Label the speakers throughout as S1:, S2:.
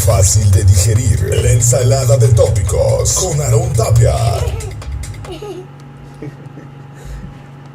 S1: fácil de digerir. La ensalada de tópicos con Aarón Tapia.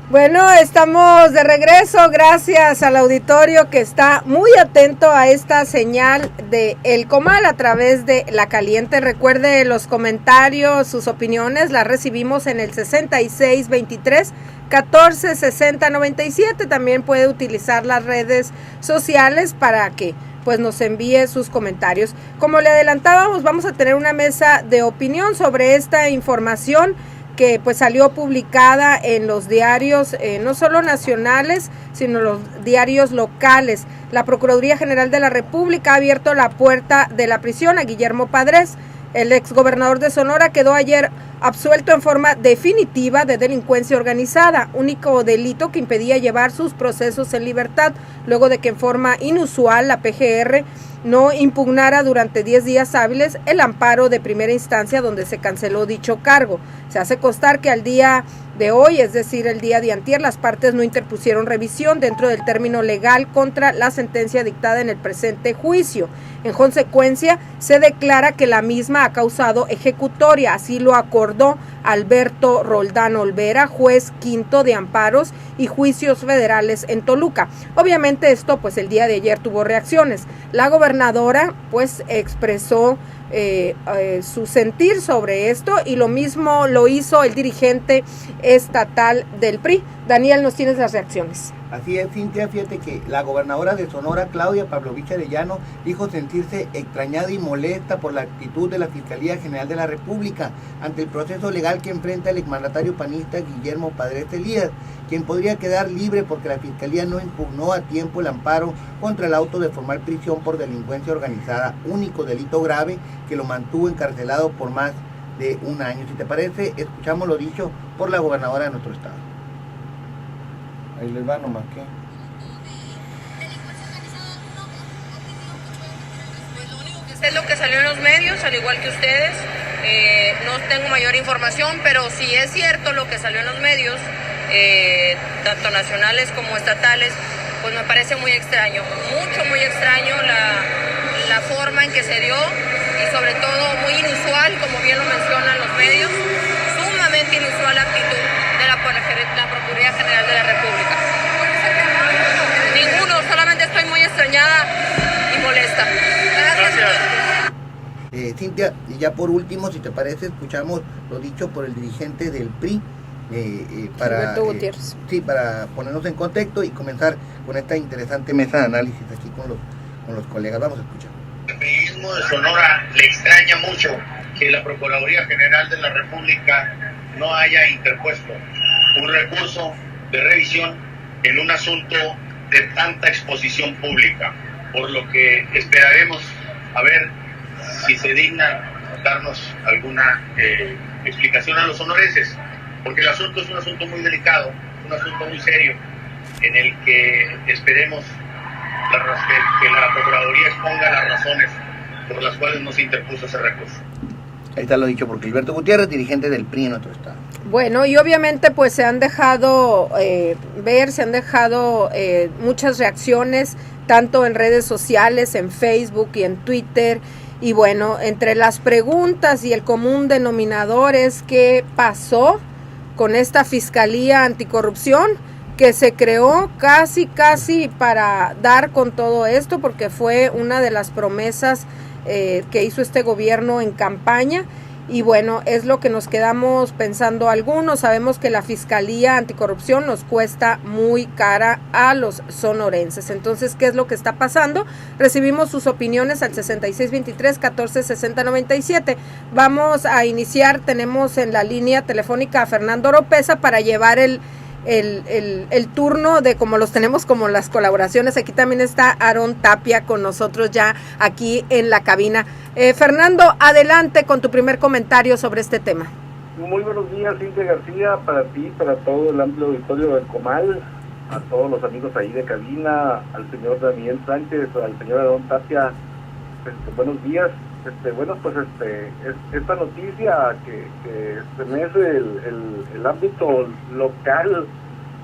S2: Bueno, estamos de regreso gracias al auditorio que está muy atento a esta señal de El Comal a través de La Caliente. Recuerde los comentarios, sus opiniones, las recibimos en el 6623-146097. También puede utilizar las redes sociales para que pues nos envíe sus comentarios. Como le adelantábamos, vamos a tener una mesa de opinión sobre esta información que pues salió publicada en los diarios no solo nacionales, sino los diarios locales. La Procuraduría General de la República ha abierto la puerta de la prisión a Guillermo Padres. El exgobernador de Sonora quedó ayer absuelto en forma definitiva de delincuencia organizada, único delito que impedía llevar sus procesos en libertad, luego de que en forma inusual la PGR no impugnara durante 10 días hábiles el amparo de primera instancia donde se canceló dicho cargo. Se hace constar que al día de hoy, es decir, el día de antier, las partes no interpusieron revisión dentro del término legal contra la sentencia dictada en el presente juicio. En consecuencia, se declara que la misma ha causado ejecutoria, así lo acordó Alberto Roldán Olvera, juez quinto de amparos y juicios federales en Toluca. Obviamente esto pues el día de ayer tuvo reacciones. La gobernadora pues expresó su sentir sobre esto y lo mismo lo hizo el dirigente estatal del PRI. Daniel, nos tienes las reacciones.
S3: Así es, Cintia, fíjate que la gobernadora de Sonora, Claudia Pavlovich Arellano, dijo sentirse extrañada y molesta por la actitud de la Fiscalía General de la República ante el proceso legal que enfrenta el exmandatario panista Guillermo Padres Elías, quien podría quedar libre porque la Fiscalía no impugnó a tiempo el amparo contra el auto de formal prisión por delincuencia organizada, único delito grave que lo mantuvo encarcelado por más de un año. Si te parece, escuchamos lo dicho por la gobernadora de nuestro estado. Ahí les va nomás, ¿qué?
S4: Pues lo único que sé es lo que salió en los medios, al igual que ustedes. No tengo mayor información, pero si es cierto lo que salió en los medios, tanto nacionales como estatales, pues me parece muy extraño, muy extraño la forma en que se dio y sobre todo muy inusual, como bien lo mencionan los medios, sumamente inusual la actitud de la Procuraduría General de la República. Ninguno, solamente estoy muy extrañada y molesta. Gracias.
S3: Cintia, y ya por último, si te parece, escuchamos lo dicho por el dirigente del PRI, para ponernos en contexto y comenzar con esta interesante mesa de análisis aquí con los colegas. Vamos a escuchar.
S5: El priismo de Sonora le extraña mucho que la Procuraduría General de la República no haya interpuesto un recurso de revisión en un asunto de tanta exposición pública, por lo que esperaremos a ver si se digna darnos alguna explicación a los sonorenses, porque el asunto es un asunto muy delicado, un asunto muy serio, en el que esperemos que la Procuraduría exponga las razones por las cuales no se interpuso ese recurso.
S3: Ahí está lo dicho por Gilberto Gutiérrez, dirigente del PRI en nuestro estado.
S2: Bueno, y obviamente pues se han dejado muchas reacciones, tanto en redes sociales, en Facebook y en Twitter. Y bueno, entre las preguntas y el común denominador es qué pasó con esta Fiscalía Anticorrupción que se creó casi para dar con todo esto, porque fue una de las promesas que hizo este gobierno en campaña. Y bueno, es lo que nos quedamos pensando algunos. Sabemos que la Fiscalía Anticorrupción nos cuesta muy cara a los sonorenses. Entonces, ¿qué es lo que está pasando? Recibimos sus opiniones al 6623-146097. Vamos a iniciar, tenemos en la línea telefónica a Fernando Oropesa para llevar el turno de como los tenemos como las colaboraciones. Aquí también está Aarón Tapia con nosotros ya aquí en la cabina. Fernando, adelante con tu primer comentario sobre este tema.
S6: Muy buenos días, Cintia García, para ti, para todo el amplio auditorio del Comal, a todos los amigos ahí de cabina, al señor Daniel Sánchez, al señor Aarón Tapia, buenos días. Bueno, pues esta noticia que estremece el ámbito local,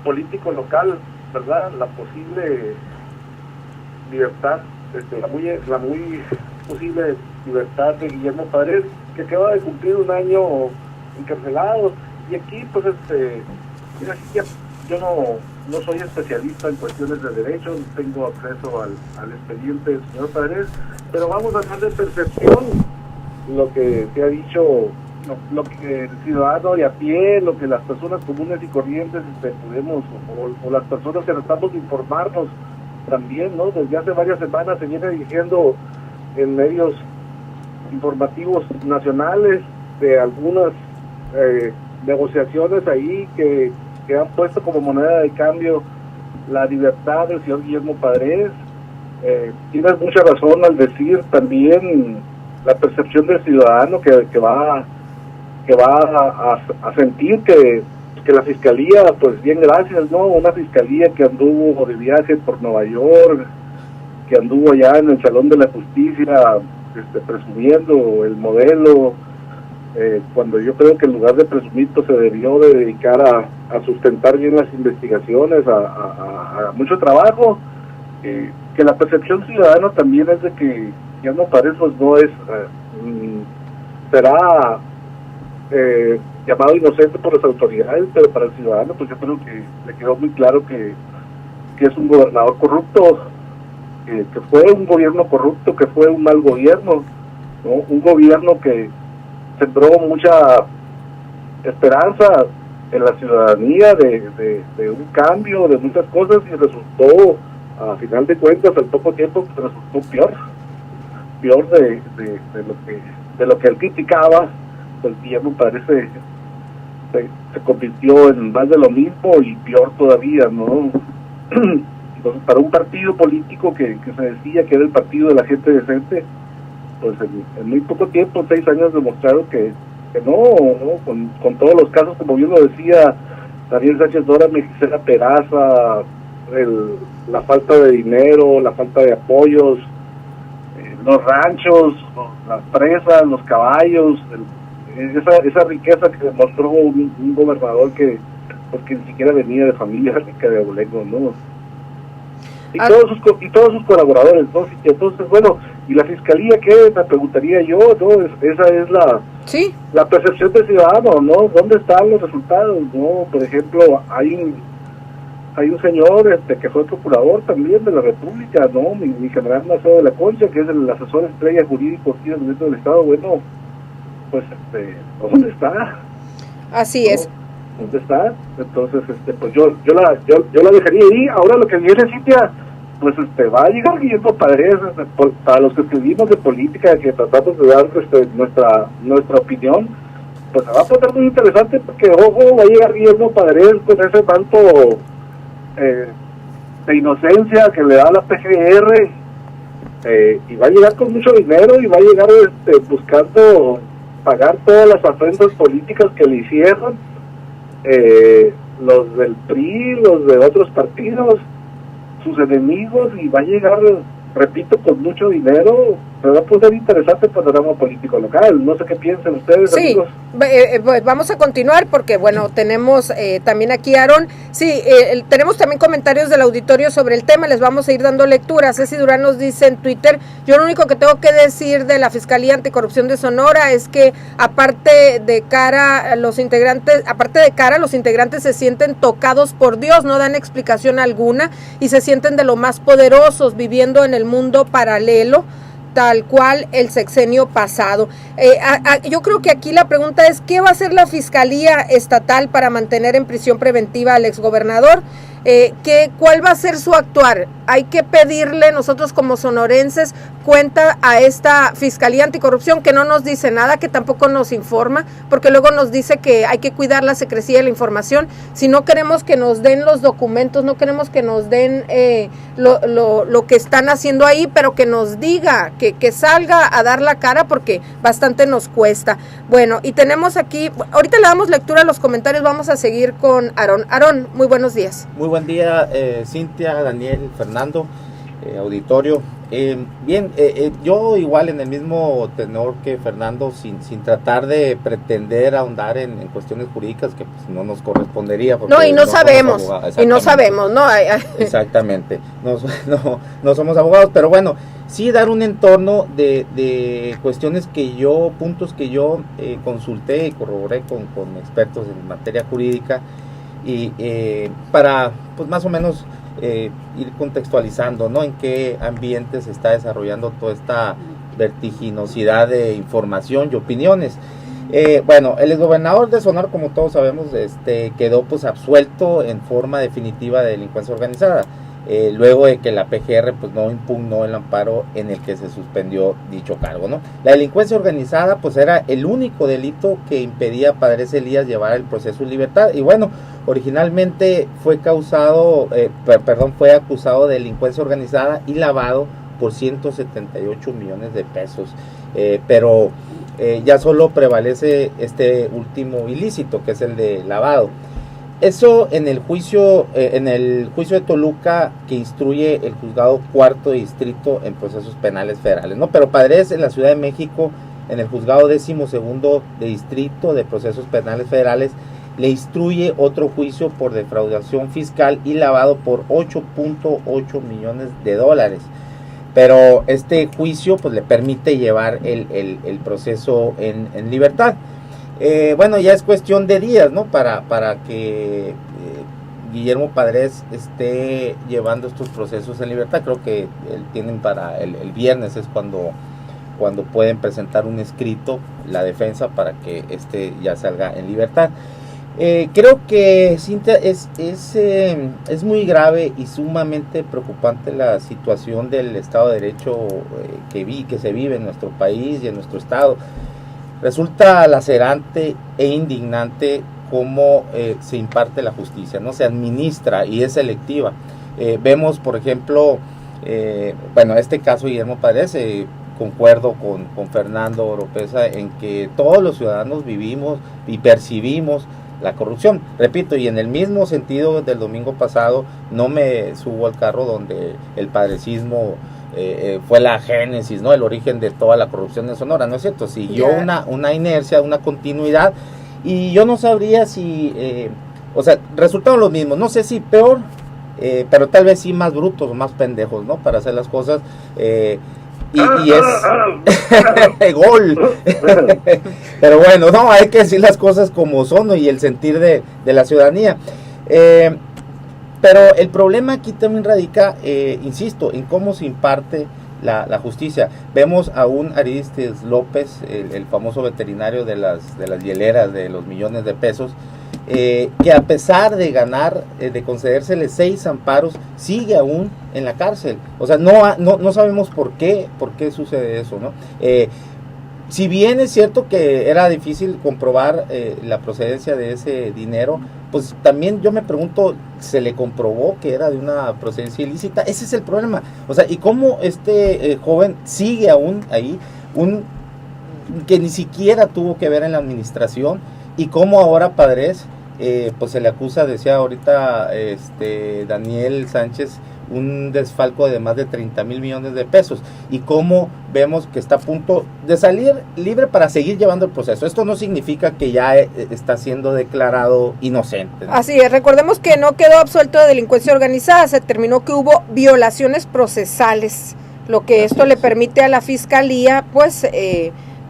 S6: político local, ¿verdad? La posible libertad, la muy posible libertad de Guillermo Padres, que acaba de cumplir un año encarcelado. Y aquí, pues, mira, yo no soy especialista en cuestiones de derecho, no tengo acceso al expediente del señor Padres, pero vamos a hablar de percepción, lo que se ha dicho, lo que el ciudadano de a pie, lo que las personas comunes y corrientes podemos, o las personas que tratamos de informarnos también, ¿no? Desde hace varias semanas se viene diciendo en medios informativos nacionales de algunas negociaciones ahí que han puesto como moneda de cambio la libertad del señor Guillermo Padres. Tienes mucha razón al decir también la percepción del ciudadano que va a sentir que la fiscalía, pues bien gracias, ¿no? Una fiscalía que anduvo de viaje por Nueva York, que anduvo allá en el Salón de la Justicia presumiendo el modelo, cuando yo creo que en lugar de presumir pues se debió de dedicar a sustentar bien las investigaciones, a mucho trabajo, que la percepción ciudadana también es de que ya no parece, pues no es, será llamado inocente por las autoridades, pero para el ciudadano pues yo creo que le quedó muy claro que es un gobernador corrupto, que fue un gobierno corrupto, que fue un mal gobierno, ¿no? Un gobierno que sembró mucha esperanza en la ciudadanía de un cambio, de muchas cosas, y resultó, a final de cuentas, al poco tiempo, resultó peor de lo que él criticaba. Pues Guillermo parece se convirtió en más de lo mismo y peor todavía, ¿no? Entonces, para un partido político que se decía que era el partido de la gente decente, pues en muy poco tiempo, 6 años, demostraron que no, con todos los casos, como bien lo decía Daniel Sánchez Dora, Gisela Peraza, la falta de dinero, la falta de apoyos, los ranchos, las presas, los caballos, esa riqueza que demostró un gobernador que ni siquiera venía de familia rica de abolengo, ¿no? Y todos sus colaboradores, ¿no? Entonces, bueno, ¿y la fiscalía qué? Me preguntaría yo, ¿no? Esa es la percepción del ciudadano, ¿no? ¿Dónde están los resultados, no? Por ejemplo, hay un señor que fue procurador también de la República, ¿no? Mi general Maceo de la Concha, que es el asesor estrella jurídico aquí del gobierno del Estado. Bueno, pues, ¿dónde está?
S2: Así es.
S6: ¿Dónde está? Entonces, pues yo la dejaría ahí. Ahora lo que viene, Cintia, pues va a llegar Guillermo Padres, para los que escribimos de política, que tratamos de dar nuestra opinión, pues se va a poner muy interesante, porque ojo, va a llegar Guillermo Padres con ese manto de inocencia que le da la PGR, y va a llegar con mucho dinero, y va a llegar buscando pagar todas las afrentas políticas que le hicieron los del PRI, los de otros partidos, sus enemigos, y va a llegar, repito, con mucho dinero. Se va a poner interesante el panorama político local. No sé qué piensan ustedes,
S2: sí,
S6: amigos.
S2: Pues vamos a continuar porque, bueno, tenemos también aquí, Aarón, tenemos también comentarios del auditorio sobre el tema, les vamos a ir dando lectura. Ceci Durán nos dice en Twitter: yo lo único que tengo que decir de la Fiscalía Anticorrupción de Sonora es que aparte de cara, los integrantes se sienten tocados por Dios, no dan explicación alguna y se sienten de lo más poderosos, viviendo en el mundo paralelo, tal cual el sexenio pasado. Yo creo que aquí la pregunta es: ¿qué va a hacer la Fiscalía Estatal para mantener en prisión preventiva al exgobernador? ¿Cuál va a ser su actuar? Hay que pedirle nosotros como sonorenses cuenta a esta Fiscalía Anticorrupción, que no nos dice nada, que tampoco nos informa, porque luego nos dice que hay que cuidar la secrecía de la información. Si no queremos que nos den los documentos, no queremos que nos den lo que están haciendo ahí, pero que nos diga, que salga a dar la cara, porque bastante nos cuesta. Bueno, y tenemos aquí, ahorita le damos lectura a los comentarios, vamos a seguir con Aarón. Aarón, muy buenos días.
S7: Muy buen día, Cintia, Daniel, Fernando. auditorio. Yo igual en el mismo tenor que Fernando, sin tratar de pretender ahondar en cuestiones jurídicas que pues, no nos correspondería.
S2: No, y no sabemos, ¿no?
S7: Exactamente, no somos abogados, pero bueno, sí dar un entorno de cuestiones puntos que yo consulté y corroboré con expertos en materia jurídica y para pues más o menos ir contextualizando, ¿no? En qué ambiente se está desarrollando toda esta vertiginosidad de información y opiniones. Bueno, el exgobernador de Sonora, como todos sabemos, quedó pues absuelto en forma definitiva de delincuencia organizada, luego de que la PGR pues no impugnó el amparo en el que se suspendió dicho cargo, ¿no? La delincuencia organizada pues era el único delito que impedía a Padres Elías llevar el proceso en libertad, y bueno, originalmente fue acusado de delincuencia organizada y lavado por 178 millones de pesos, pero ya solo prevalece este último ilícito, que es el de lavado. Eso en el juicio de Toluca, que instruye el juzgado cuarto distrito en procesos penales federales, ¿no? Pero Padres en la Ciudad de México, en el juzgado 12º de distrito de procesos penales federales, le instruye otro juicio por defraudación fiscal y lavado por 8.8 millones de dólares. Pero este juicio pues le permite llevar el proceso en libertad. Bueno, ya es cuestión de días, ¿no? Para que Guillermo Padres esté llevando estos procesos en libertad. Creo que tienen para el viernes es cuando pueden presentar un escrito, la defensa, para que ya salga en libertad. Creo que, Cintia, es muy grave y sumamente preocupante la situación del Estado de Derecho que se vive en nuestro país y en nuestro Estado. Resulta lacerante e indignante cómo se imparte la justicia, ¿no? Se administra y es selectiva. Vemos, por ejemplo, este caso Guillermo Padres, concuerdo con Fernando Oropesa en que todos los ciudadanos vivimos y percibimos la corrupción. Repito, y en el mismo sentido del domingo pasado, no me subo al carro donde el padrecismo fue la génesis, ¿no? El origen de toda la corrupción en Sonora, ¿no es cierto? Siguió una inercia, una continuidad, y yo no sabría si, resultaron los mismos, no sé si peor, pero tal vez sí más brutos o más pendejos, ¿no? Para hacer las cosas, y es gol. Pero bueno, no, hay que decir las cosas como son, ¿no? Y el sentir de la ciudadanía. Pero el problema aquí también radica, insisto, en cómo se imparte la justicia. Vemos a un Aristes López, el famoso veterinario de las hieleras de los millones de pesos, que a pesar de ganar, de concedérsele 6 amparos, sigue aún en la cárcel. O sea, no sabemos por qué sucede eso, ¿no? Si bien es cierto que era difícil comprobar la procedencia de ese dinero, pues también yo me pregunto, ¿se le comprobó que era de una procedencia ilícita? Ese es el problema. O sea, ¿y cómo este joven sigue aún ahí, que ni siquiera tuvo que ver en la administración? Y cómo ahora Padres, pues se le acusa, decía ahorita Daniel Sánchez, un desfalco de más de 30,000 millones de pesos, y cómo vemos que está a punto de salir libre para seguir llevando el proceso. Esto no significa que ya está siendo declarado inocente, ¿no? Así es, recordemos que no quedó absuelto de delincuencia organizada, se determinó que hubo violaciones procesales, lo que esto le permite a la Fiscalía, pues,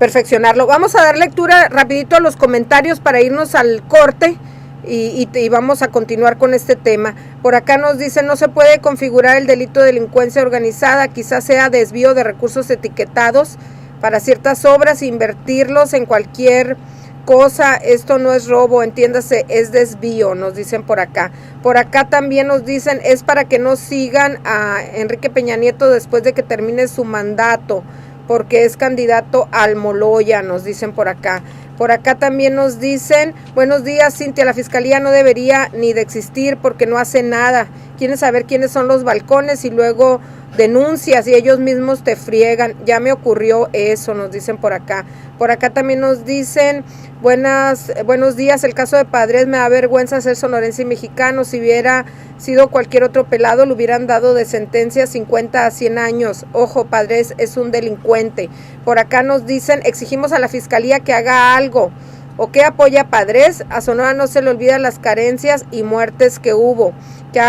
S7: perfeccionarlo. Vamos a dar lectura rapidito a los comentarios para irnos al corte y vamos a continuar con este tema. Por acá nos dicen, no se puede configurar el delito de delincuencia organizada, quizás sea desvío de recursos etiquetados para ciertas obras, invertirlos en cualquier cosa, esto no es robo, entiéndase, es desvío, nos dicen por acá. Por acá también nos dicen, es para que no sigan a Enrique Peña Nieto después de que termine su mandato, porque es candidato al Moloya, nos dicen por acá. Por acá también nos dicen, buenos días, Cintia, la Fiscalía no debería ni de existir porque no hace nada.
S2: quieren saber quiénes son los balcones y luego denuncias y ellos mismos te friegan. Ya me ocurrió eso, nos dicen por acá. Por acá también nos dicen, buenos días, el caso de Padres me da vergüenza ser sonorense y mexicano. Si hubiera sido cualquier otro pelado, le hubieran dado de sentencia 50 a 100 años. Ojo, Padres es un delincuente. Por acá nos dicen, exigimos a la fiscalía que haga algo. ¿O qué apoya Padres? A Sonora no se le olvidan las carencias y muertes que hubo. Que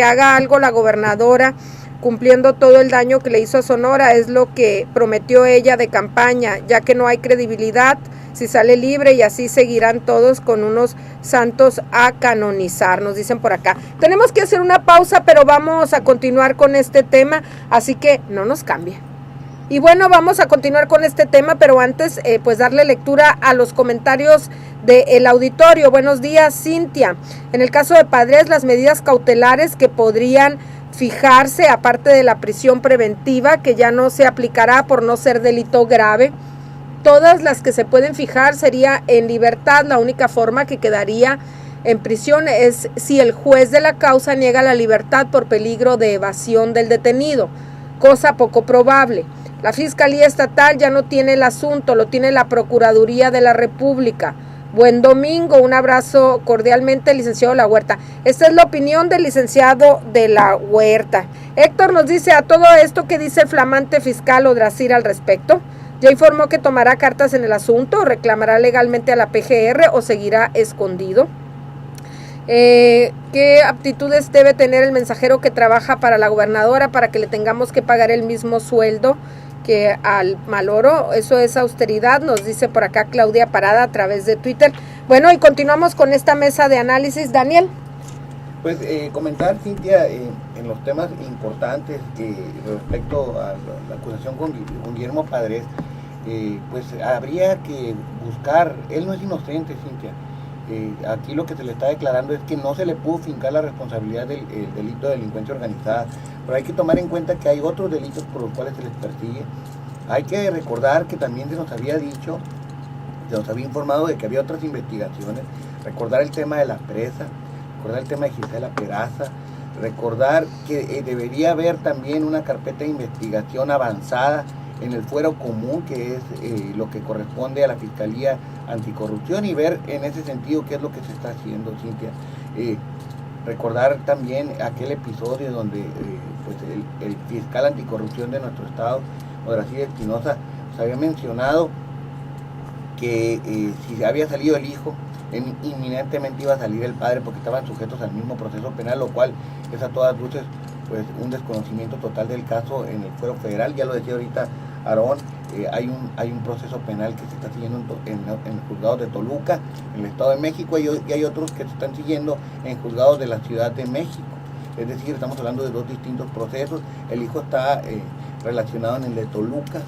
S2: haga algo la gobernadora, cumpliendo todo el daño que le hizo a Sonora, es lo que prometió ella de campaña, ya que no hay credibilidad si sale libre y así seguirán todos con unos santos a canonizar, nos dicen por acá. Tenemos que hacer una pausa, pero vamos a continuar con este tema, así que no nos cambie. Y bueno, vamos a continuar con este tema, pero antes pues darle lectura a los comentarios del auditorio. Buenos días, Cintia. En el caso de Padres, las medidas cautelares que podrían fijarse, aparte de la prisión preventiva, que ya no se aplicará por no ser delito grave, todas las que se pueden fijar sería en libertad. La única forma que quedaría en prisión es si el juez de la causa niega la libertad por peligro de evasión del detenido, cosa poco probable. La Fiscalía Estatal ya no tiene el asunto, lo tiene la Procuraduría de la República. Buen domingo, un abrazo cordialmente, licenciado La Huerta. Esta es la opinión del licenciado de La Huerta. Héctor nos dice, a todo esto que dice el flamante fiscal Odrasir al respecto, ya informó que tomará cartas en el asunto, reclamará legalmente a la PGR o seguirá escondido. ¿Qué aptitudes debe tener el mensajero que trabaja para la gobernadora para que le tengamos que pagar el mismo sueldo que al Maloro? Eso es austeridad, nos dice por acá Claudia Parada a través de Twitter. Bueno, y continuamos con esta mesa de análisis. Daniel.
S3: Pues comentar, Cintia, en los temas importantes respecto a la acusación con Guillermo Padres, pues habría que buscar, él no es inocente, Cintia. Aquí lo que se le está declarando es que no se le pudo fincar la responsabilidad del delito de delincuencia organizada, pero hay que tomar en cuenta que hay otros delitos por los cuales se les persigue. Hay que recordar que también se nos había dicho, se nos había informado de que había otras investigaciones, recordar el tema de la presa, recordar el tema de Gisela Peraza, recordar que debería haber también una carpeta de investigación avanzada en el fuero común, que es lo que corresponde a la Fiscalía Anticorrupción, y ver en ese sentido qué es lo que se está haciendo, Cintia. Recordar también aquel episodio donde pues el fiscal anticorrupción de nuestro estado, Odrasir Espinosa, se había mencionado que si había salido el hijo, inminentemente iba a salir el padre, porque estaban sujetos al mismo proceso penal, lo cual es a todas luces pues un desconocimiento total del caso en el fuero federal. Ya lo decía ahorita Aarón, hay un proceso penal que se está siguiendo en el juzgado de Toluca, en el Estado de México, y hay otros que se están siguiendo en juzgados de la Ciudad de México. Es decir, estamos hablando de dos distintos procesos. El hijo está relacionado en el de Toluca,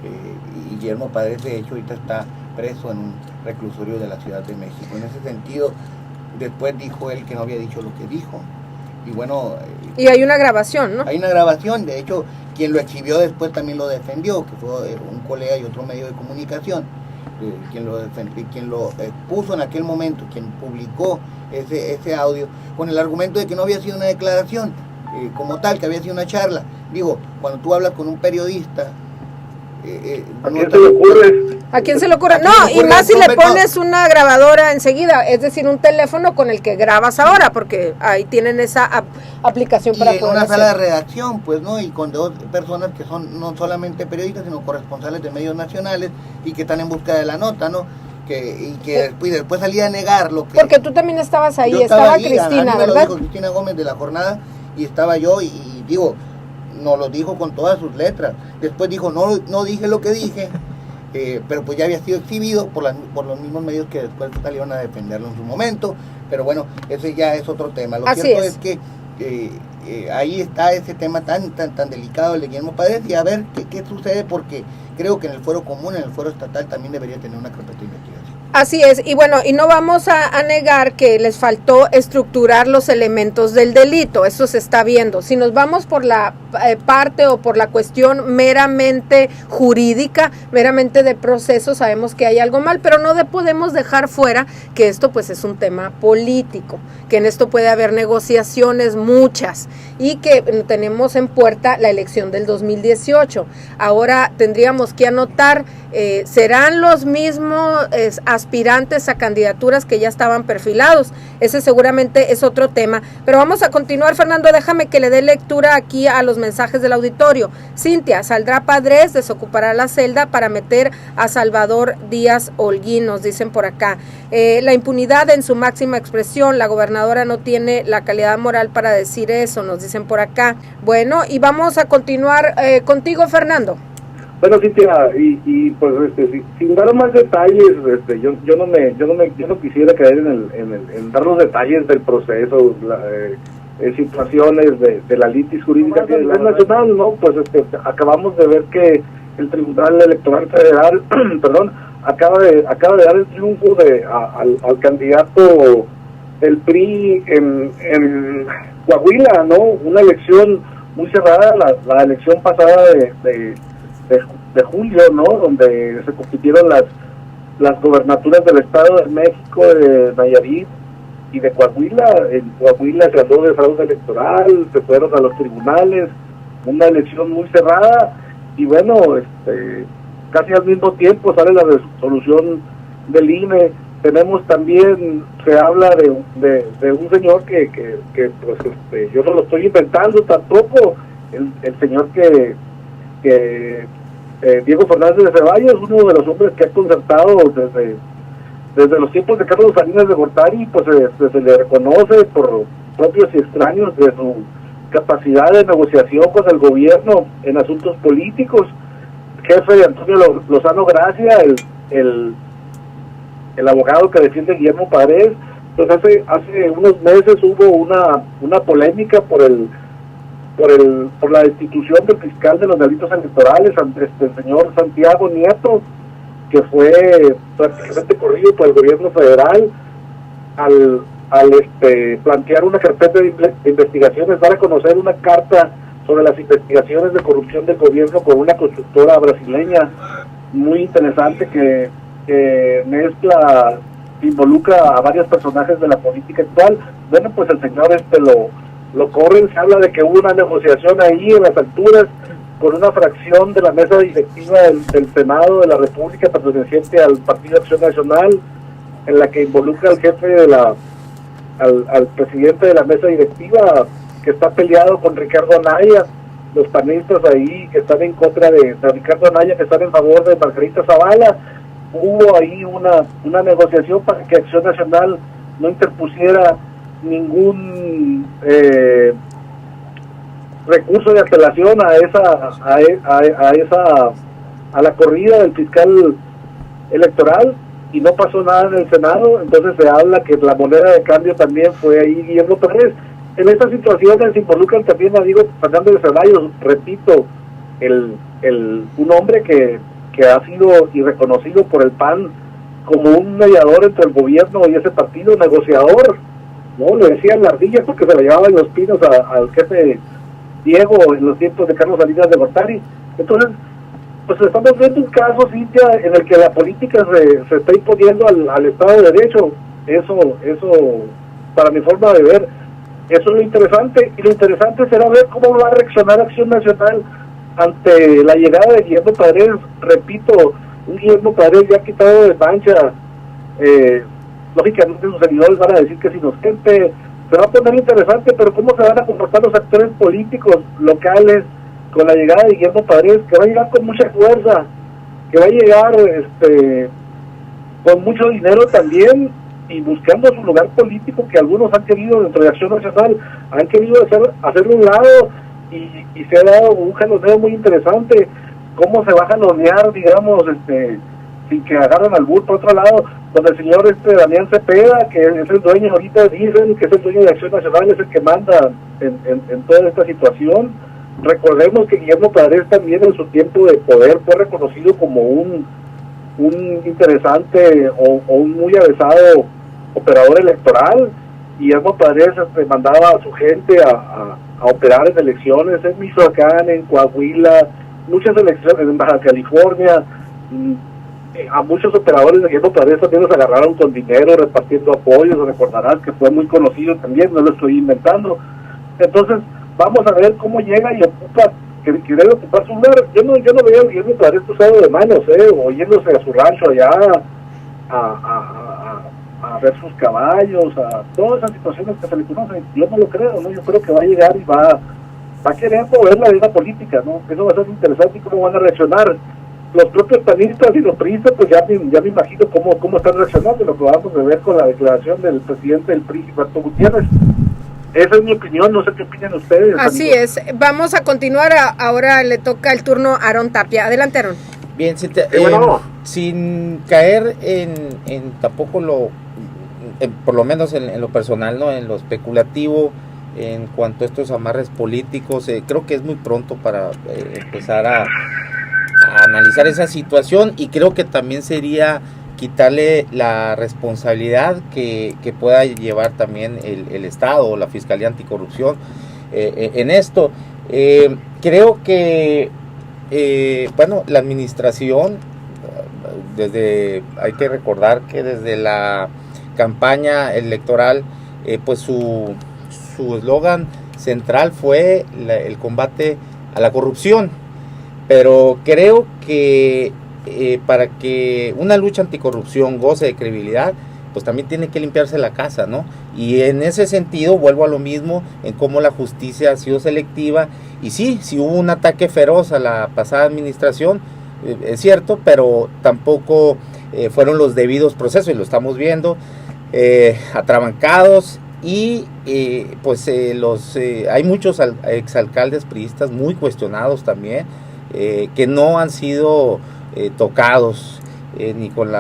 S3: y Guillermo Padres, de hecho, ahorita está preso en un reclusorio de la Ciudad de México. En ese sentido, después dijo él que no había dicho lo que dijo. Y bueno...
S2: y hay una grabación, ¿no?
S3: Hay una grabación, de hecho, quien lo exhibió después también lo defendió, que fue un colega y otro medio de comunicación, quien lo expuso en aquel momento, quien publicó ese audio, con el argumento de que no había sido una declaración como tal, que había sido una charla. Digo, cuando tú hablas con un periodista...
S6: ¿A quién se le ocurre?
S2: ¿A quién se le ocurre? No, y más si le pones una grabadora enseguida, es decir, un teléfono con el que grabas ahora, porque ahí tienen esa aplicación para
S3: poder
S2: poder
S3: una
S2: hacer.
S3: Sala de redacción, pues, ¿no? Y con dos personas que son no solamente periodistas, sino corresponsales de medios nacionales y que están en busca de la nota, ¿no? Después salía a negar lo que...
S2: Porque tú también estabas ahí, estaba Cristina,
S3: a mí me
S2: ¿verdad?
S3: lo dijo Cristina Gómez de La Jornada, y estaba yo, y digo, nos lo dijo con todas sus letras. Después dijo, no dije lo que dije, pero pues ya había sido exhibido por los mismos medios que después salieron a defenderlo en su momento. Pero bueno, ese ya es otro tema. Lo cierto es que ahí está ese tema tan delicado el de Guillermo Padres, y a ver qué sucede, porque creo que en el fuero común, en el fuero estatal, también debería tener una carpeta de investigación.
S2: Así es, y bueno, y no vamos a negar que les faltó estructurar los elementos del delito, eso se está viendo. Si nos vamos por la parte o por la cuestión meramente jurídica, meramente de proceso, sabemos que hay algo mal, pero no podemos dejar fuera que esto pues es un tema político, que en esto puede haber negociaciones muchas y que tenemos en puerta la elección del 2018. Ahora tendríamos que anotar, ¿serán los mismos aspirantes a candidaturas que ya estaban perfilados? Ese seguramente es otro tema, pero vamos a continuar. Fernando, déjame que le dé lectura aquí a los mensajes del auditorio. Cintia, saldrá Padres, desocupará la celda para meter a Salvador Díaz Holguín, nos dicen por acá. La impunidad en su máxima expresión, la gobernadora no tiene la calidad moral para decir eso, nos dicen por acá. Bueno, y vamos a continuar contigo, Fernando.
S6: Bueno, Cintia, y pues sin dar más detalles, yo no quisiera caer en dar los detalles del proceso, situaciones de la litis jurídica a nivel nacional, ¿no? Pues acabamos de ver que el Tribunal Electoral Federal, perdón, acaba de dar el triunfo al candidato del PRI en Coahuila, ¿no? Una elección muy cerrada, la elección pasada de julio, ¿no? Donde se compitieron las gobernaturas del Estado de México, de Nayarit y de Coahuila. En Coahuila se habló de fraude electoral, se fueron a los tribunales, una elección muy cerrada, y bueno, casi al mismo tiempo sale la resolución del INE. Tenemos también, se habla de un señor que pues yo no lo estoy inventando tampoco, el señor que Diego Fernández de Ceballos, uno de los hombres que ha concertado desde los tiempos de Carlos Salinas de Gortari, pues se le reconoce por propios y extraños de su capacidad de negociación con el gobierno en asuntos políticos. Jefe de Antonio Lozano Gracia, el abogado que defiende Guillermo Padres, pues hace unos meses hubo una polémica por la destitución del fiscal de los delitos electorales, el señor Santiago Nieto, que fue prácticamente corrido por el gobierno federal al plantear una carpeta de investigaciones, dar a conocer una carta sobre las investigaciones de corrupción del gobierno con una constructora brasileña muy interesante que mezcla, involucra a varios personajes de la política actual. Bueno, pues el señor lo corren. Se habla de que hubo una negociación ahí en las alturas con una fracción de la mesa directiva del Senado de la República perteneciente al Partido Acción Nacional, en la que involucra al jefe al presidente de la mesa directiva, que está peleado con Ricardo Anaya, los panistas ahí que están en contra de Ricardo Anaya, que están en favor de Margarita Zavala. Hubo ahí una negociación para que Acción Nacional no interpusiera ningún recurso de apelación a la corrida del fiscal electoral, y no pasó nada en el Senado. Entonces se habla que la moneda de cambio también fue ahí Guillermo Pérez. En estas situaciones se involucran también a Diego Fernández de Ceballos, repito, un hombre que ha sido y reconocido por el PAN como un mediador entre el gobierno y ese partido, negociador, ¿no? Le decían la ardilla porque se le llevaban los pinos al jefe Diego en los tiempos de Carlos Salinas de Gortari. Entonces, pues estamos viendo un caso, Cintia, en el que la política se está imponiendo al Estado de Derecho. Eso, para mi forma de ver, eso es lo interesante, y lo interesante será ver cómo va a reaccionar Acción Nacional ante la llegada de Guillermo Padres. Repito, un Guillermo Padres ya quitado de mancha. Lógicamente sus seguidores van a decir que es inocente. Se va a poner interesante, pero cómo se van a comportar los actores políticos locales con la llegada de Guillermo Padres, que va a llegar con mucha fuerza, que va a llegar con mucho dinero también, y buscando su lugar político, que algunos han querido dentro de Acción Nacional, han querido hacerlo un lado, y se ha dado un jaloneo muy interesante. Cómo se va a jalonear, digamos, sin que agarren al burro por otro lado, con el señor Damián Cepeda, que es el dueño, ahorita dicen que es el dueño de Acción Nacional, es el que manda en toda esta situación. Recordemos que Guillermo Padres también en su tiempo de poder fue reconocido como un un interesante o un muy avesado operador electoral. Guillermo Padres mandaba a su gente a operar en elecciones en Michoacán, en Coahuila, muchas elecciones en Baja California. A muchos operadores de Guillermo Padres también los agarraron con dinero repartiendo apoyos. Recordarás que fue muy conocido también, no lo estoy inventando. Entonces vamos a ver cómo llega y ocupa, que debe ocupar su lugar. Yo no veo a Guillermo Padres cruzado de manos, o yéndose a su rancho allá a ver sus caballos, a todas esas situaciones que se le conocen. Yo no lo creo, ¿no? Yo creo que va a llegar y va a querer mover la vida política, ¿no? Eso va a ser interesante y cómo van a reaccionar los propios panistas y los priistas. Pues ya me imagino cómo están reaccionando, lo que vamos a ver con la declaración del presidente del PRI, Gilberto Gutiérrez. Esa es mi opinión, no sé qué opinan ustedes.
S2: Así
S6: amigos.
S2: es, vamos a continuar, ahora le toca el turno a Aarón Tapia. Adelante, Aarón.
S7: Bien,
S6: Bueno.
S7: sin caer en tampoco por lo menos en lo personal, ¿no? En lo especulativo, en cuanto a estos amarres políticos, creo que es muy pronto para empezar a analizar esa situación, y creo que también sería quitarle la responsabilidad que pueda llevar también el Estado o la Fiscalía Anticorrupción en esto. Creo que la administración, hay que recordar que desde la campaña electoral, pues su eslogan central fue el combate a la corrupción, pero creo que para que una lucha anticorrupción goce de credibilidad, pues también tiene que limpiarse la casa, ¿no? Y en ese sentido vuelvo a lo mismo, en cómo la justicia ha sido selectiva, y sí hubo un ataque feroz a la pasada administración, es cierto, pero tampoco fueron los debidos procesos, y lo estamos viendo, atrabancados, y hay muchos exalcaldes priistas muy cuestionados también, que no han sido tocados ni con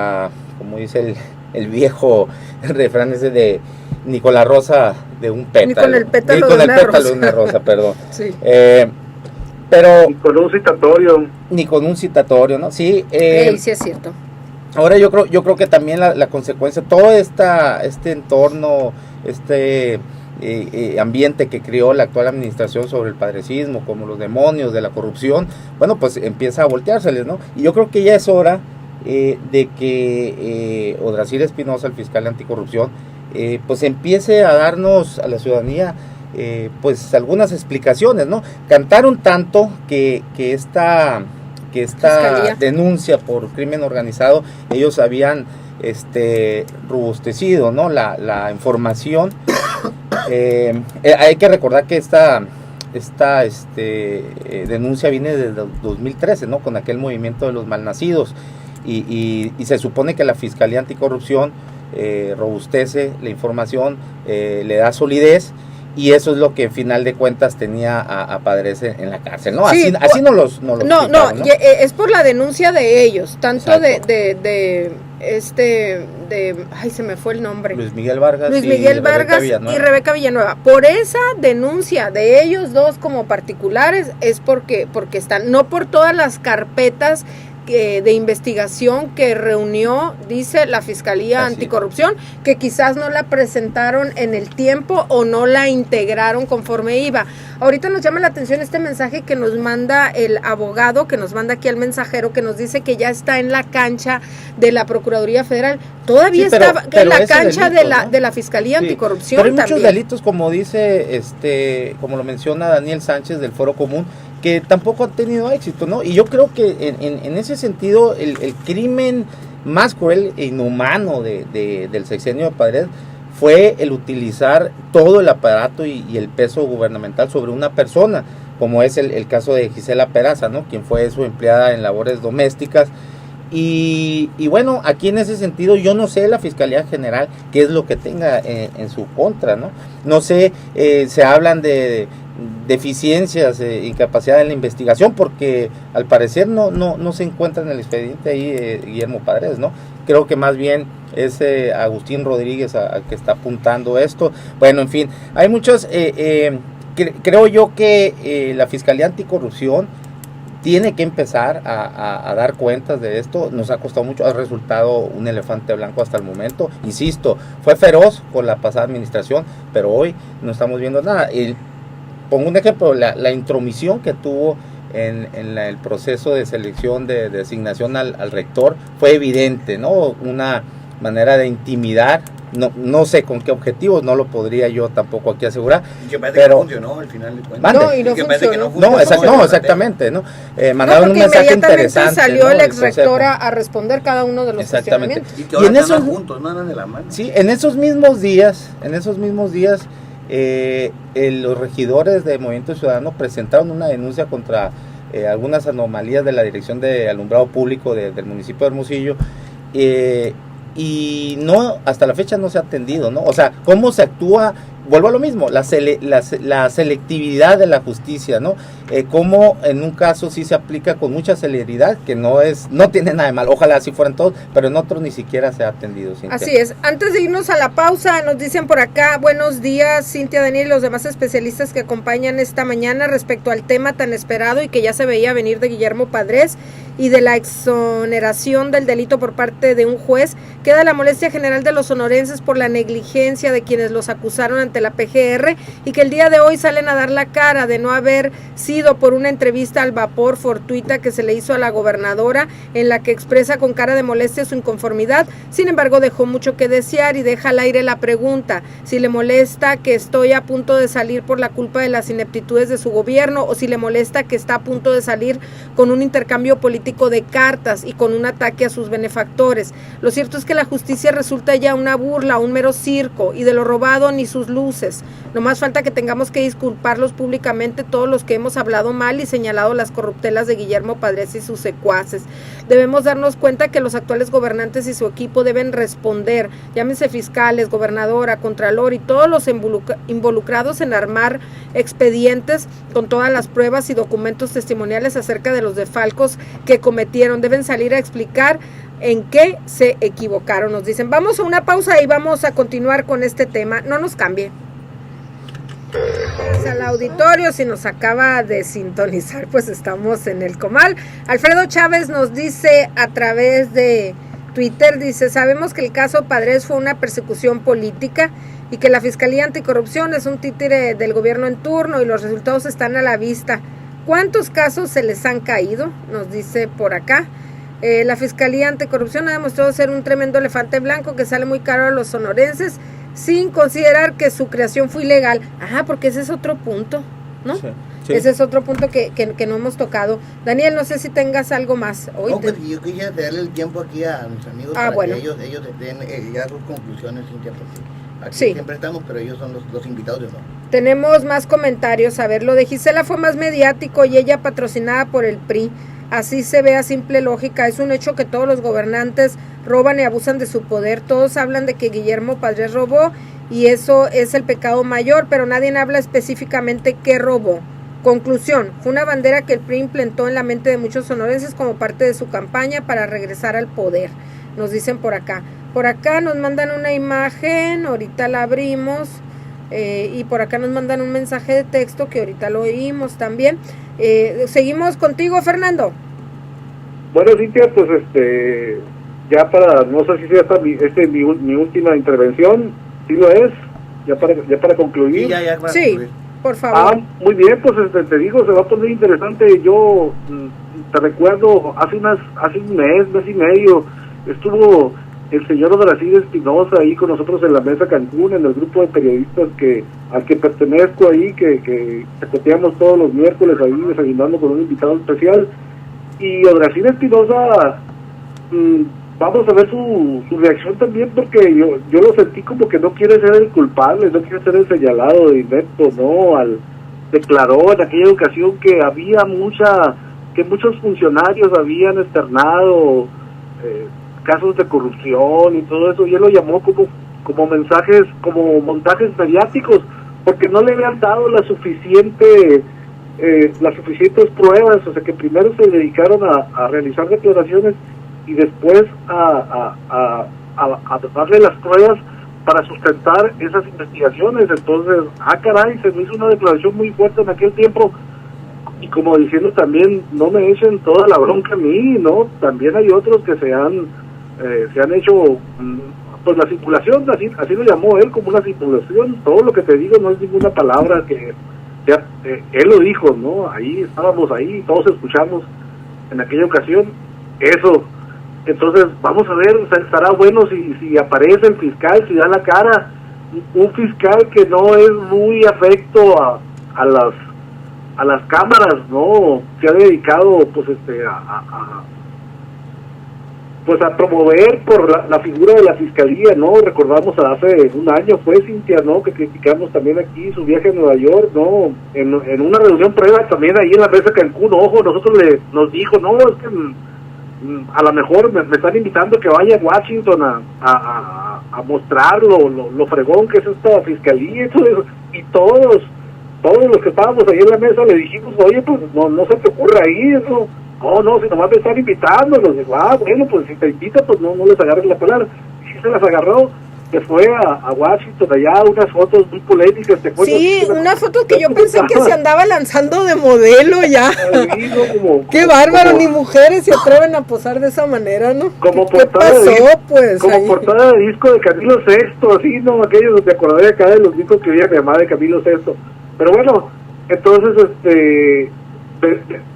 S7: como dice el viejo refrán ese ni con la rosa de un pétalo,
S2: ni con el pétalo,
S7: de una rosa, perdón.
S2: Sí.
S7: Pero
S6: Ni con un citatorio,
S7: ¿no? Sí.
S2: Sí, es cierto.
S7: Ahora yo creo que también la consecuencia, todo este entorno, ambiente que creó la actual administración sobre el padrecismo, como los demonios de la corrupción, bueno, pues empieza a volteárseles, ¿no? Y yo creo que ya es hora de que Odrasir Espinosa, el fiscal anticorrupción, pues empiece a darnos a la ciudadanía pues algunas explicaciones, ¿no? Cantaron tanto que esta
S2: Fiscalía.
S7: denuncia por crimen organizado, ellos habían robustecido, ¿no? la información. Hay que recordar que esta denuncia viene desde 2013, ¿no? Con aquel movimiento de los malnacidos, y se supone que la Fiscalía Anticorrupción robustece la información, le da solidez, y eso es lo que en final de cuentas tenía a Padres en la cárcel, ¿no?
S2: Sí,
S7: así no los
S2: no,
S7: quitaron, ¿no?
S2: es por la denuncia de ellos, tanto
S7: Exacto.
S2: ay, se me fue el nombre.
S7: Luis Miguel Vargas
S2: y Rebeca Villanueva. Por esa denuncia de ellos dos como particulares es porque están, no por todas las carpetas de investigación que reunió, dice la Fiscalía Anticorrupción, que quizás no la presentaron en el tiempo o no la integraron conforme iba. Ahorita nos llama la atención este mensaje que nos manda el abogado, que nos manda aquí al mensajero, que nos dice que ya está en la cancha de la Procuraduría Federal. Todavía está en la cancha delito, ¿no? de la Fiscalía Anticorrupción.
S7: Pero hay
S2: también.
S7: Muchos delitos, como dice, como lo menciona Daniel Sánchez del Foro Común, que tampoco han tenido éxito, ¿no? Y yo creo que en ese sentido el crimen más cruel e inhumano del sexenio de Padres fue el utilizar todo el aparato y el peso gubernamental sobre una persona, como es el caso de Gisela Peraza, ¿no? Quien fue su empleada en labores domésticas. Y bueno, aquí en ese sentido yo no sé la Fiscalía General qué es lo que tenga en su contra, ¿no? No sé, se hablan de deficiencias, incapacidad en la investigación, porque al parecer no se encuentra en el expediente ahí Guillermo Padres, ¿no? Creo que más bien es Agustín Rodríguez a que está apuntando esto. Bueno, en fin, hay muchos, creo yo que la Fiscalía Anticorrupción tiene que empezar a dar cuentas de esto. Nos ha costado mucho, ha resultado un elefante blanco hasta el momento. Insisto, fue feroz con la pasada administración, pero hoy no estamos viendo nada. Pongo un ejemplo, la intromisión que tuvo en el proceso de selección de designación al rector fue evidente, ¿no? Una manera de intimidar. No sé con qué objetivos, no lo podría yo tampoco aquí asegurar.
S3: Y que parece que no funcionó al final de cuentas.
S2: No, y no funcionó.
S7: Exactamente, ¿no? Mandaron un mensaje interesante.
S2: Salió,
S7: ¿no?
S2: el ex rector a responder cada uno de los cuestionamientos.
S3: Y que ahora están juntos, no andan de la mano.
S7: Sí, en esos mismos días, los regidores de Movimiento Ciudadano presentaron una denuncia contra algunas anomalías de la Dirección de Alumbrado Público del municipio de Hermosillo. Y no, hasta la fecha no se ha atendido, ¿no? O sea, cómo se actúa, vuelvo a lo mismo, la selectividad de la justicia, ¿no? Cómo en un caso sí se aplica con mucha celeridad, que no tiene nada de mal, ojalá así fueran todos, pero en otros ni siquiera se ha atendido, Cintia.
S2: Así es. Antes de irnos a la pausa, nos dicen por acá, buenos días, Cintia, Daniel y los demás especialistas que acompañan esta mañana respecto al tema tan esperado y que ya se veía venir de Guillermo Padres y de la exoneración del delito por parte de un juez. Queda la molestia general de los sonorenses por la negligencia de quienes los acusaron ante la PGR y que el día de hoy salen a dar la cara de no haber sido por una entrevista al vapor fortuita que se le hizo a la gobernadora, en la que expresa con cara de molestia su inconformidad. Sin embargo, dejó mucho que desear y deja al aire la pregunta si le molesta que estoy a punto de salir por la culpa de las ineptitudes de su gobierno, o si le molesta que está a punto de salir con un intercambio político de cartas y con un ataque a sus benefactores. Lo cierto es que la justicia resulta ya una burla, un mero circo, y de lo robado ni sus luces. No más falta que tengamos que disculparlos públicamente todos los que hemos hablado mal y señalado las corruptelas de Guillermo Padres y sus secuaces. Debemos darnos cuenta que los actuales gobernantes y su equipo deben responder, llámense fiscales, gobernadora, contralor y todos los involucrados en armar expedientes con todas las pruebas y documentos testimoniales acerca de los desfalcos que cometieron. Deben salir a explicar en qué se equivocaron, nos dicen. Vamos a una pausa y vamos a continuar con este tema. No nos cambie. Al auditorio, si nos acaba de sintonizar, pues estamos en el Comal. Alfredo Chávez nos dice a través de Twitter, dice: sabemos que el caso Padres fue una persecución política y que la Fiscalía Anticorrupción es un títere del gobierno en turno y los resultados están a la vista. ¿Cuántos casos se les han caído? Nos dice por acá. La Fiscalía Anticorrupción ha demostrado ser un tremendo elefante blanco que sale muy caro a los sonorenses, sin considerar que su creación fue ilegal. Ajá, porque ese es otro punto, ¿no? Sí. Ese es otro punto que no hemos tocado. Daniel, no sé si tengas algo más. Hoy
S3: no, pues yo quería darle el tiempo aquí a mis amigos para que ellos den ya sus conclusiones, Cintia, porque aquí siempre estamos, pero ellos son los invitados de honor.
S2: Tenemos más comentarios. A ver, lo de Gisela fue más mediático y ella patrocinada por el PRI. Así se ve a simple lógica. Es un hecho que todos los gobernantes roban y abusan de su poder. Todos hablan de que Guillermo Padres robó y eso es el pecado mayor, pero nadie habla específicamente qué robó. Conclusión: fue una bandera que el PRI implantó en la mente de muchos sonorenses como parte de su campaña para regresar al poder. Nos dicen por acá. Por acá nos mandan una imagen, ahorita la abrimos. Y por acá nos mandan un mensaje de texto que ahorita lo oímos también. Seguimos contigo, Fernando.
S6: Bueno, Cintia, pues ya para, no sé si sea mi última intervención, ¿sí lo es? Ya para concluir.
S3: Sí, ya para
S2: sí,
S3: concluir.
S2: Por favor.
S6: Muy bien, pues te digo, se va a poner interesante. Yo te recuerdo, hace un mes y medio, estuvo el señor Odrasir Espinosa ahí con nosotros en la mesa Cancún, en el grupo de periodistas al que pertenezco ahí, que chacoteamos todos los miércoles ahí desayunando con un invitado especial. Y Odrasir Espinosa, vamos a ver su reacción también, porque yo lo sentí como que no quiere ser el culpable, no quiere ser el señalado de inepto, ¿no? Declaró en aquella ocasión que muchos funcionarios habían externado casos de corrupción y todo eso, y él lo llamó como mensajes, como montajes mediáticos, porque no le habían dado las suficientes pruebas. O sea, que primero se dedicaron a realizar declaraciones y después a darle las pruebas para sustentar esas investigaciones. Entonces, caray, se me hizo una declaración muy fuerte en aquel tiempo, y como diciendo también, no me echen toda la bronca a mí, ¿no? También hay otros que se han hecho, pues la simulación, así lo llamó él, como una simulación. Todo lo que te digo no es ninguna palabra que él lo dijo, ¿no? Ahí estábamos, ahí todos escuchamos en aquella ocasión eso. Entonces vamos a ver, estará bueno si aparece el fiscal, si da la cara, un fiscal que no es muy afecto a las cámaras, ¿no? Se ha dedicado pues a promover por la figura de la fiscalía, ¿no? Recordamos hace un año fue Cintia, ¿no? Que criticamos también aquí su viaje a Nueva York, ¿no? En una reunión previa también ahí en la mesa Cancún, ojo, nos dijo, no, es que a lo mejor me están invitando que vaya a Washington a mostrar lo fregón que es esta fiscalía y todo eso. Y todos los que estábamos ahí en la mesa le dijimos, oye, pues no se te ocurra ahí, eso. No, si nomás me están invitando, nos digo, bueno, pues si te invitan, pues no les agarres la palabra. Y sí se las agarró, que fue a Washington, allá unas fotos muy polémicas, ¿te acuerdas?
S2: Sí, una foto que yo pensé que se andaba lanzando de modelo ya.
S6: Sí, ¿no?
S2: Qué bárbaro, ni mujeres se atreven a posar de esa manera, ¿no?
S6: Como
S2: ¿Qué pasó, pues?
S6: Como portada de disco de Camilo VI, así, ¿no? Aquellos donde acordaré acá de los discos que había mi mamá de Camilo VI. Pero bueno, entonces,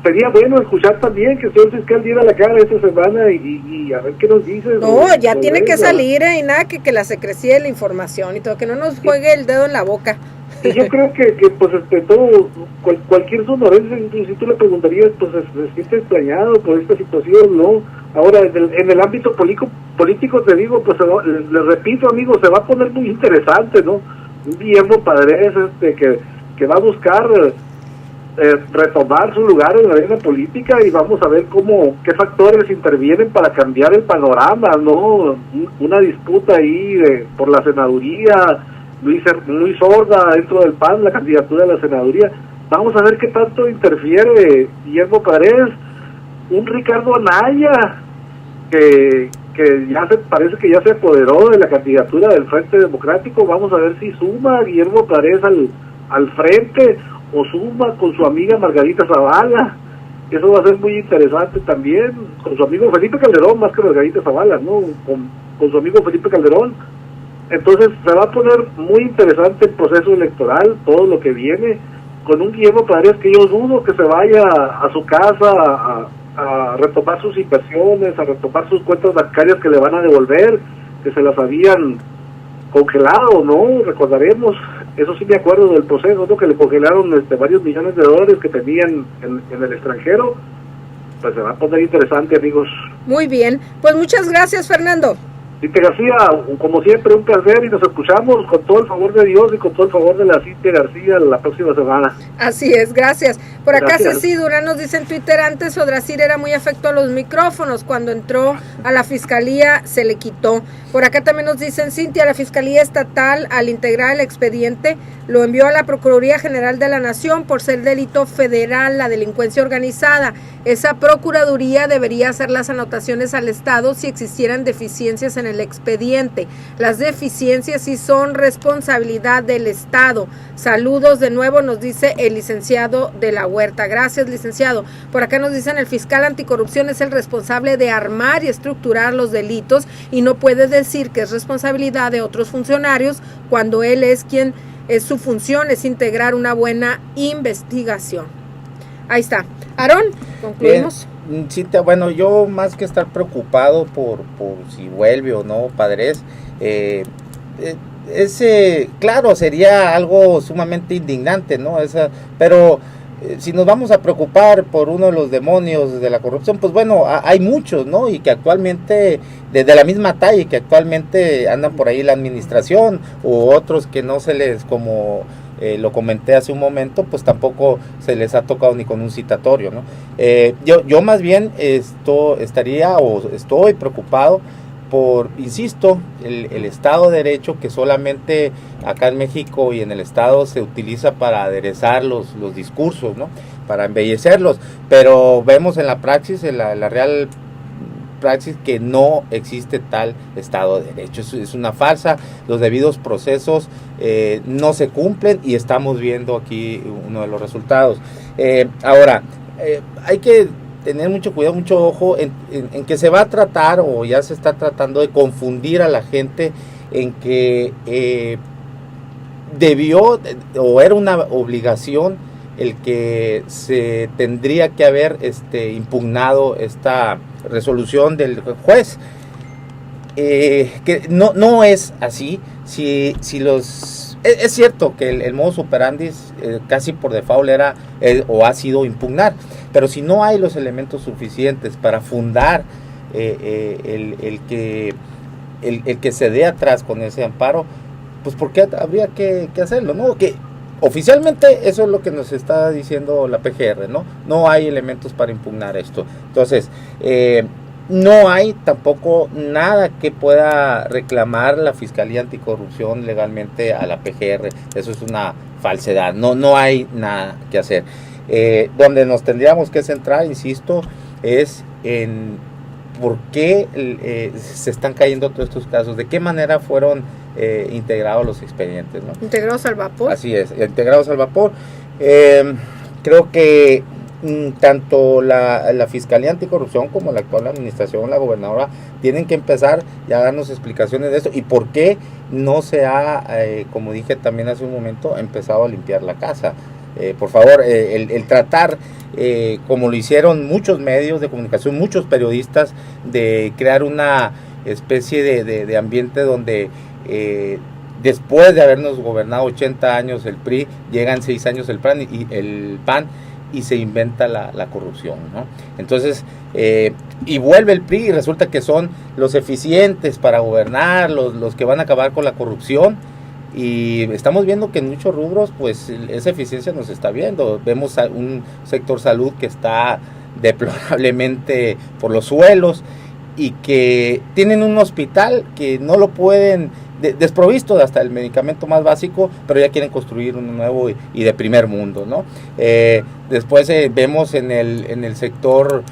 S6: sería bueno escuchar también que el señor fiscal diera la cara esta semana y a ver qué nos dice.
S2: No, ya tiene que salir, y nada, que la secrecía de la información y todo, que no nos juegue el dedo en la boca.
S6: Y yo creo que pues cualquier sonorense, si tú le preguntarías, pues se siente extrañado por esta situación, ¿no? Ahora, en el ámbito político te digo, pues le repito, amigo, se va a poner muy interesante, ¿no? Un Guillermo Padres que va a buscar retomar su lugar en la arena política, y vamos a ver qué factores intervienen para cambiar el panorama, ¿no? Una disputa ahí por la senaduría muy sorda dentro del PAN, la candidatura de la senaduría. Vamos a ver qué tanto interfiere Guillermo Padres, un Ricardo Anaya que parece que ya se apoderó de la candidatura del Frente Democrático. Vamos a ver si suma Guillermo Padres al frente, o suma con su amiga Margarita Zavala. Eso va a ser muy interesante también, con su amigo Felipe Calderón, más que Margarita Zavala, ¿no? Con su amigo Felipe Calderón. Entonces se va a poner muy interesante el proceso electoral, todo lo que viene, con un Guillermo Padres que yo dudo que se vaya a su casa a retomar sus inversiones, a retomar sus cuentas bancarias que le van a devolver, que se las habían congelado, ¿no? Recordaremos, eso sí me acuerdo del proceso, ¿no? Que le congelaron varios millones de dólares que tenían en el extranjero. Pues se va a poner interesante, amigos.
S2: Muy bien, pues muchas gracias, Fernando.
S6: Cintia García, como siempre, un placer, y nos escuchamos con todo el favor de Dios y con todo el favor de la Cintia García la próxima semana.
S2: Así es, gracias. Por acá
S6: Gracias.
S2: Ceci Durán nos dice en Twitter, antes Odrasir era muy afecto a los micrófonos, cuando entró a la fiscalía se le quitó. Por acá también nos dicen, Cintia, la Fiscalía Estatal al integrar el expediente lo envió a la Procuraduría General de la Nación por ser delito federal, la delincuencia organizada. Esa Procuraduría debería hacer las anotaciones al Estado si existieran deficiencias en el expediente. Las deficiencias sí son responsabilidad del Estado. Saludos de nuevo, nos dice el licenciado de la Huerta. Gracias, licenciado. Por acá nos dicen, el fiscal anticorrupción es el responsable de armar y estructurar los delitos y no puede decir que es responsabilidad de otros funcionarios cuando él es quien es su función, es integrar una buena investigación. Ahí está. Aarón, concluimos.
S7: Bien, Cintia, bueno, yo más que estar preocupado por si vuelve o no Padres, claro, sería algo sumamente indignante, ¿no? Pero si nos vamos a preocupar por uno de los demonios de la corrupción, pues bueno, hay muchos, ¿no? Y que actualmente, desde la misma talla, y que actualmente andan por ahí la administración, u otros que no se les, como lo comenté hace un momento, pues tampoco se les ha tocado ni con un citatorio, ¿no? Yo más bien estoy preocupado por, insisto, el Estado de Derecho, que solamente acá en México y en el Estado se utiliza para aderezar los discursos, ¿no? Para embellecerlos, pero vemos en la praxis, en la real praxis que no existe tal Estado de Derecho. Es una farsa, los debidos procesos no se cumplen y estamos viendo aquí uno de los resultados. Ahora, hay que tener mucho cuidado, mucho ojo en que se va a tratar o ya se está tratando de confundir a la gente en que debió o era una obligación el que se tendría que haber impugnado esta resolución del juez. Que no es así. Es cierto que el modus operandi casi por default era o ha sido impugnar, pero si no hay los elementos suficientes para fundar el que se dé atrás con ese amparo, pues ¿por qué habría que hacerlo? ¿No? Que oficialmente eso es lo que nos está diciendo la PGR, ¿no? No hay elementos para impugnar esto. Entonces, no hay tampoco nada que pueda reclamar la Fiscalía Anticorrupción legalmente a la PGR. Eso es una falsedad. No hay nada que hacer. Donde nos tendríamos que centrar, insisto, es en por qué se están cayendo todos estos casos, de qué manera fueron integrados los expedientes, ¿no?
S2: Integrados al vapor.
S7: Así es, integrados al vapor. Creo que tanto la Fiscalía Anticorrupción como la actual administración, la gobernadora, tienen que empezar ya a darnos explicaciones de esto y por qué no se ha, como dije también hace un momento, empezado a limpiar la casa. Por favor, el tratar, como lo hicieron muchos medios de comunicación, muchos periodistas, de crear una especie de ambiente donde después de habernos gobernado 80 años el PRI, llegan 6 años el PAN y se inventa la corrupción, ¿no? Entonces, y vuelve el PRI y resulta que son los eficientes para gobernar, los que van a acabar con la corrupción. Y estamos viendo que en muchos rubros, pues esa eficiencia nos está viendo. Vemos un sector salud que está deplorablemente por los suelos y que tienen un hospital que no lo pueden, desprovisto hasta el medicamento más básico, pero ya quieren construir uno nuevo y de primer mundo, ¿no? Después vemos en el sector,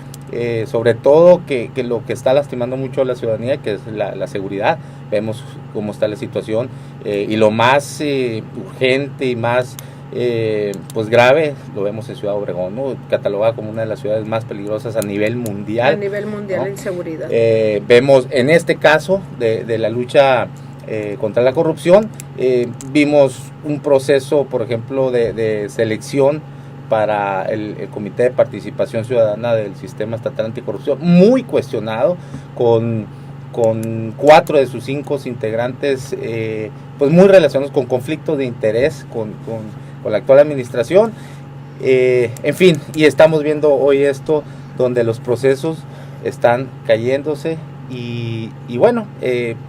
S7: sobre todo que lo que está lastimando mucho a la ciudadanía, que es la seguridad. Vemos cómo está la situación y lo más urgente y más pues grave lo vemos en Ciudad Obregón, ¿no? Catalogada como una de las ciudades más peligrosas a nivel mundial.
S2: A nivel mundial,
S7: ¿no?
S2: de inseguridad.
S7: Vemos en este caso de la lucha contra la corrupción, vimos un proceso, por ejemplo, de selección para el Comité de Participación Ciudadana del Sistema Estatal Anticorrupción, muy cuestionado, con 4 de sus 5 integrantes pues muy relacionados con conflictos de interés con la actual administración. En fin, y estamos viendo hoy esto, donde los procesos están cayéndose y bueno,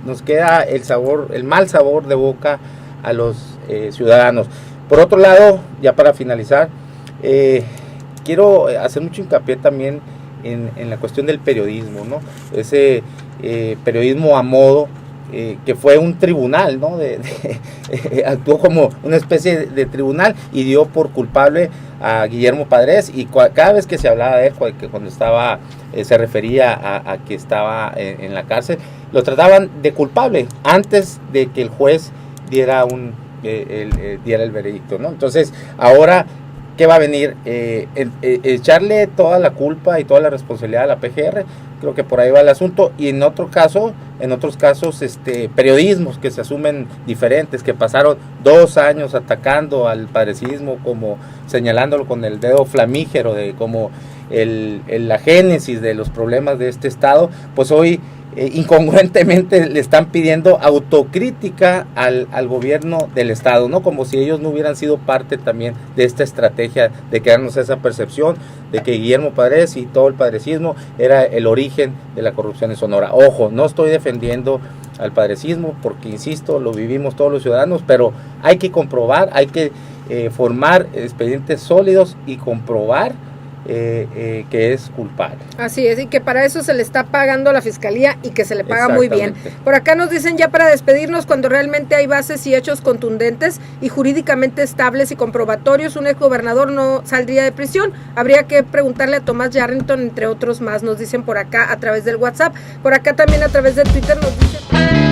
S7: nos queda el mal sabor de boca a los ciudadanos. Por otro lado, ya para finalizar, quiero hacer mucho hincapié también en la cuestión del periodismo, ¿no? Ese periodismo a modo, que fue un tribunal, ¿no? Actuó como una especie de tribunal y dio por culpable a Guillermo Padres, y cada vez que se hablaba de él, cuando estaba, se refería a que estaba en la cárcel, lo trataban de culpable antes de que el juez diera el veredicto, ¿no? Entonces, ahora, ¿qué va a venir? Echarle toda la culpa y toda la responsabilidad a la PGR. Creo que por ahí va el asunto. Y en otros casos, periodismos que se asumen diferentes, que pasaron 2 años atacando al padrecismo, como señalándolo con el dedo flamígero de como la génesis de los problemas de este estado, pues hoy incongruentemente le están pidiendo autocrítica al gobierno del estado, ¿no? Como si ellos no hubieran sido parte también de esta estrategia de crearnos esa percepción de que Guillermo Padres y todo el padrecismo era el origen de la corrupción en Sonora. Ojo, no estoy defendiendo al padrecismo porque, insisto, lo vivimos todos los ciudadanos, pero hay que comprobar, hay que formar expedientes sólidos y comprobar que es culpable.
S2: Así es, y que para eso se le está pagando a la fiscalía y que se le paga muy bien. Por acá nos dicen ya para despedirnos, cuando realmente hay bases y hechos contundentes y jurídicamente estables y comprobatorios, un exgobernador no saldría de prisión. Habría que preguntarle a Tomás Yarrington, entre otros más, nos dicen por acá a través del WhatsApp. Por acá también a través de Twitter nos dicen...